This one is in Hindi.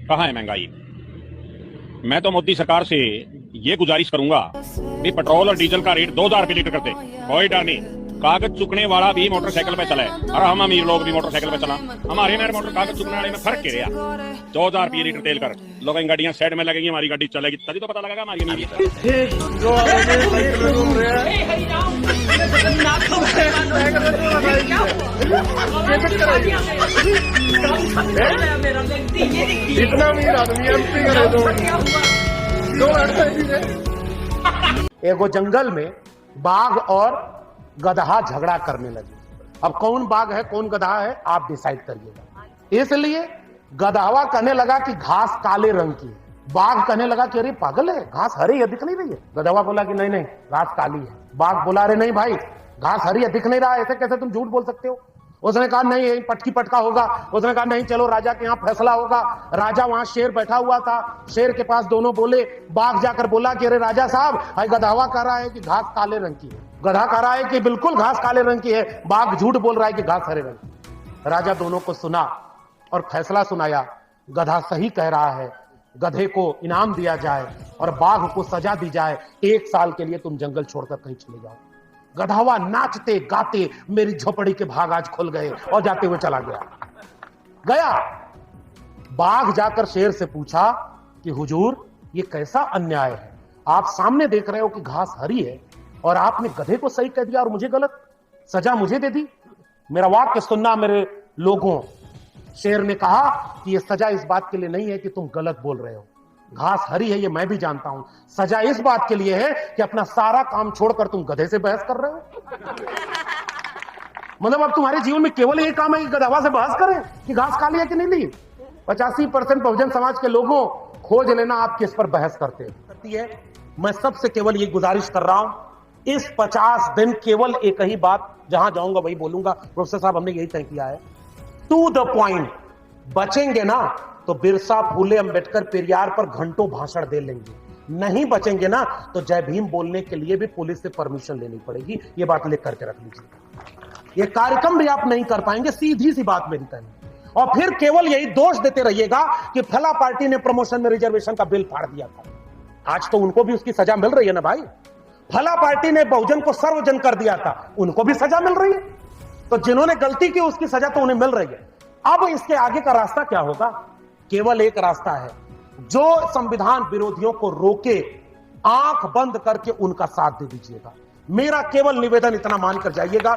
कहाँ है महंगाई? मैं तो मोदी सरकार से ये गुजारिश करूंगा कि पेट्रोल और डीजल का रेट 2000 रुपये लीटर कर दे। कोई डर नहीं, कागज चुकने वाला भी मोटरसाइकिल पे चला है और हम अमीर लोग भी मोटरसाइकिल पे चला। हमारे में मोटर कागज चुकने वाले में फर्क क्या रहा? 2000 रुपये लीटर तेल कर लोग, गाड़ियां साइड में लगेंगी, हमारी गाड़ी चलेगी, तभी तो पता लगेगा हमारी अमीरी। इतना अमीर आदमी एमपी करे दो एगो जंगल में बाघ और गधा झगड़ा करने लगे। अब कौन बाघ है कौन गधा है आप डिसाइड करिएगा। इसलिए गधावा कहने लगा कि घास काले रंग की, बाघ कहने लगा कि अरे पागल है, घास हरी है, दिख नहीं रही है। गधावा बोला कि नहीं नहीं घास काली है। बाघ बोला अरे नहीं भाई घास हरी है, दिख नहीं रहा, ऐसे कैसे तुम झूठ बोल सकते हो। उसने कहा नहीं यही पटकी पटका होगा। उसने कहा नहीं चलो राजा के यहाँ फैसला होगा। राजा वहां शेर बैठा हुआ था, शेर के पास दोनों बोले। बाघ जाकर बोला कि अरे राजा साहब भाई गधावा कह रहा है कि घास काले रंग की है, गधा कह रहा है कि बिल्कुल घास काले रंग की है, बाघ झूठ बोल रहा है कि घास हरे रंग की। राजा दोनों को सुना और फैसला सुनाया, गधा सही कह रहा है, गधे को इनाम दिया जाए और बाघ को सजा दी जाए, 1 साल के लिए तुम जंगल छोड़कर कहीं चले जाओ। गधावा नाचते गाते मेरी झोपड़ी के भाग आज खुल गए और जाते हुए चला गया। बाघ जाकर शेर से पूछा कि हुजूर ये कैसा अन्याय है, आप सामने देख रहे हो कि घास हरी है और आपने गधे को सही कह दिया और मुझे गलत, सजा मुझे दे दी। मेरा वाक्य सुनना मेरे लोगों। शेर ने कहा कि यह सजा इस बात के लिए नहीं है कि तुम गलत बोल रहे हो, घास हरी है ये मैं भी जानता हूं, सजा इस बात के लिए है कि अपना सारा काम छोड़कर तुम गधे से बहस कर रहे हो। मतलब अब तुम्हारे जीवन में केवल यही काम है कि गधावा से बहस करें कि घास काली है कि नहीं ली। 85% बहुजन समाज के लोगों खोज लेना आप किस पर बहस करते है। मैं सबसे केवल ये गुजारिश कर रहा हूं, इस 50 दिन केवल एक ही बात जहां जाऊंगा वही बोलूंगा। प्रोफेसर साहब हमने यही तय किया है, टू द पॉइंट। बचेंगे ना तो बिरसा फूले अंबेडकर पेरियार पर घंटों भाषण दे लेंगे, नहीं बचेंगे ना तो जय भीम बोलने के लिए भी पुलिस से परमिशन लेनी पड़ेगी। ये बात लिख करके रख लीजिए। ये कार्यक्रम भी आप नहीं कर पाएंगे, सीधी सी बात मेरी कहनी। और फिर केवल यही दोष देते रहिएगा कि फला पार्टी ने प्रमोशन में रिजर्वेशन का बिल फाड़ दिया था। आज तो उनको भी उसकी सजा मिल रही है ना भाई। फला पार्टी ने बहुजन को सर्वजन कर दिया था, उनको भी सजा मिल रही है। तो जिन्होंने गलती की उसकी सजा तो उन्हें मिल रही है। अब इसके आगे का रास्ता क्या होगा? केवल एक रास्ता है, जो संविधान विरोधियों को रोके आंख बंद करके उनका साथ दे दीजिएगा। मेरा केवल निवेदन इतना मानकर जाइएगा।